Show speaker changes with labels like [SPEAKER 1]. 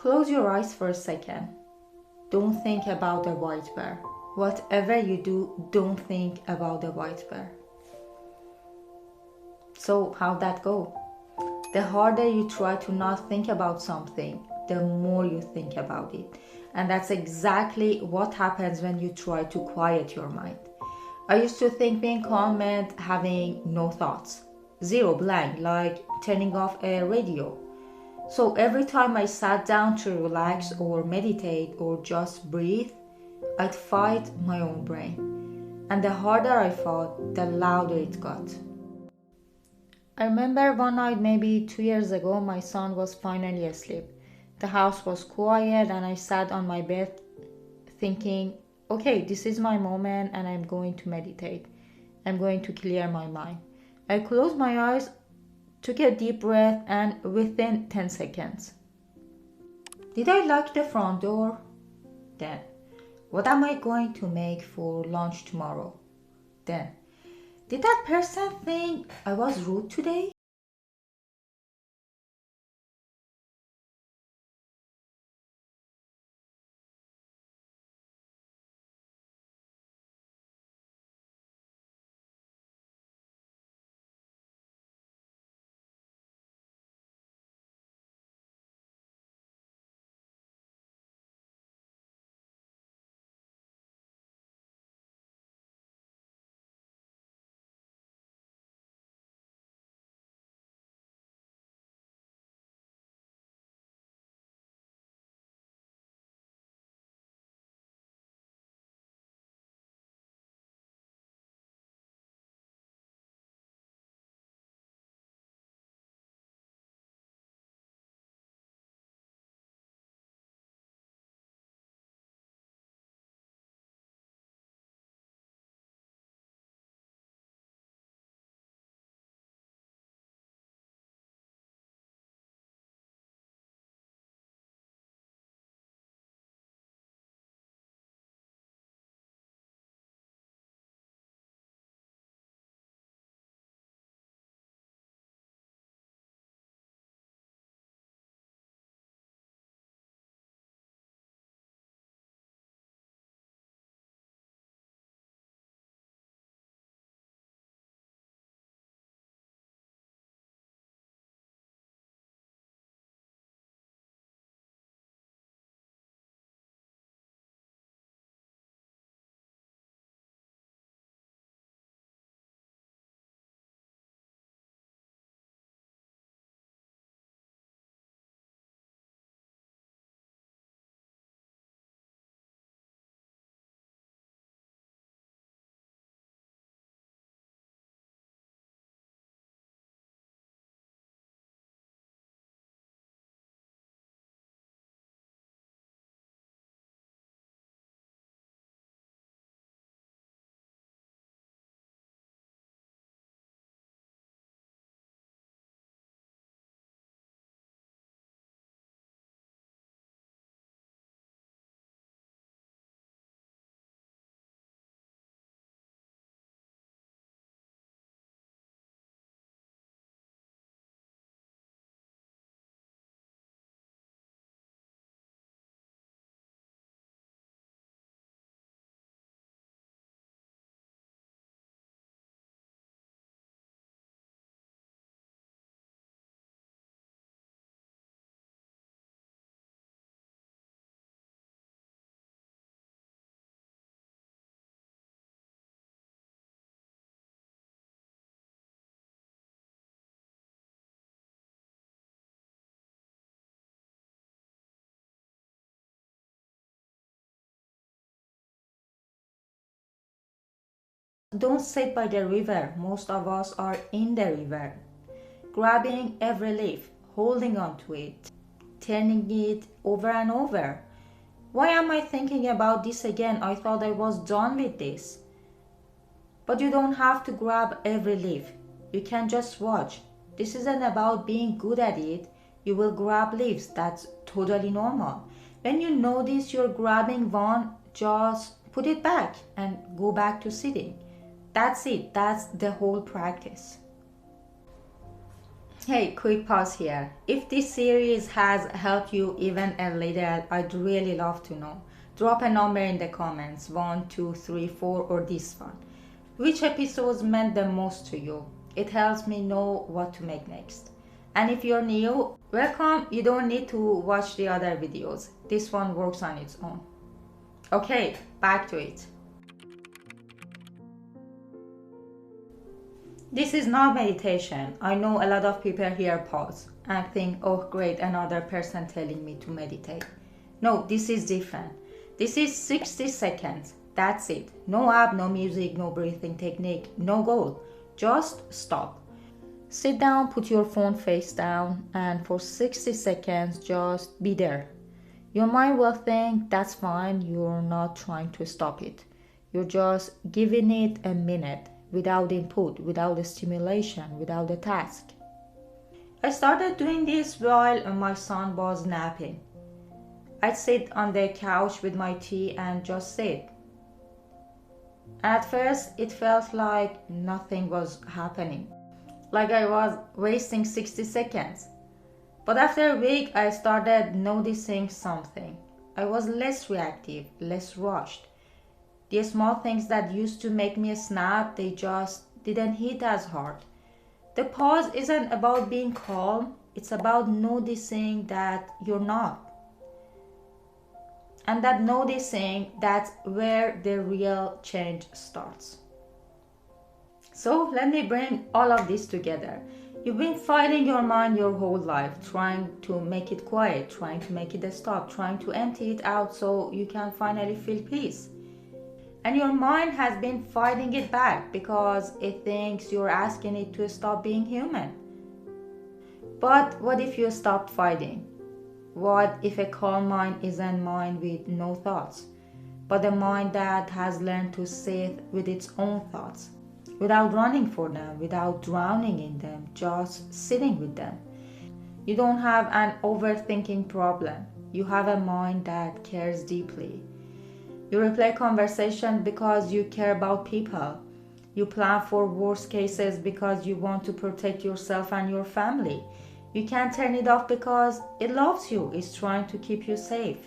[SPEAKER 1] Close your eyes for a second. Don't think about the white bear. Whatever you do, don't think about the white bear. So how'd that go? The harder you try to not think about something, the more you think about it. And that's exactly what happens when you try to quiet your mind. I used to think being calm meant having no thoughts. Zero, blank, like turning off a radio. So every time I sat down to relax or meditate or just breathe, I'd fight my own brain. And the harder I fought, the louder it got. I remember one night, maybe 2 years ago, my son was finally asleep. The house was quiet and I sat on my bed thinking, okay, this is my moment and I'm going to meditate. I'm going to clear my mind. I closed my eyes, took a deep breath, and within 10 seconds. Did I lock the front door? Then, what am I going to make for lunch tomorrow? Then, did that person think I was rude today? Don't sit by the river. Most of us are in the river, grabbing every leaf, holding on to it, turning it over and over. Why am I thinking about this again? I thought I was done with this. But you don't have to grab every leaf. You can just watch. This isn't about being good at it. You will grab leaves. That's totally normal. When you notice you're grabbing one, just put it back and go back to sitting. That's it. That's the whole practice. Hey, quick pause here. If this series has helped you even a little, I'd really love to know. Drop a number in the comments, 1, 2, 3, 4, or this one. Which episodes meant the most to you? It helps me know what to make next. And if you're new, welcome. You don't need to watch the other videos. This one works on its own. Okay, back to it. This is not meditation. I know a lot of people here pause and think, oh great, another person telling me to meditate. No, this is different. This is 60 seconds. That's it. No app, no music, no breathing technique, no goal. Just stop. Sit down, put your phone face down, and for 60 seconds, just be there. Your mind will think that's fine, you're not trying to stop it. You're just giving it a minute without input, without the stimulation, without the task. I started doing this while my son was napping. I'd sit on the couch with my tea and just sit. At first, it felt like nothing was happening, like I was wasting 60 seconds. But after a week, I started noticing something. I was less reactive, less rushed. The small things that used to make me snap, they just didn't hit as hard. The pause isn't about being calm, it's about noticing that you're not. And that noticing, that's where the real change starts. So let me bring all of this together. You've been fighting your mind your whole life, trying to make it quiet, trying to make it stop, trying to empty it out so you can finally feel peace. And your mind has been fighting it back because it thinks you're asking it to stop being human. But what if you stopped fighting? What if a calm mind isn't a mind with no thoughts, but a mind that has learned to sit with its own thoughts, without running for them, without drowning in them, just sitting with them? You don't have an overthinking problem. You have a mind that cares deeply. You replay conversation because you care about people. You plan for worst cases because you want to protect yourself and your family. You can't turn it off because it loves you, it's trying to keep you safe.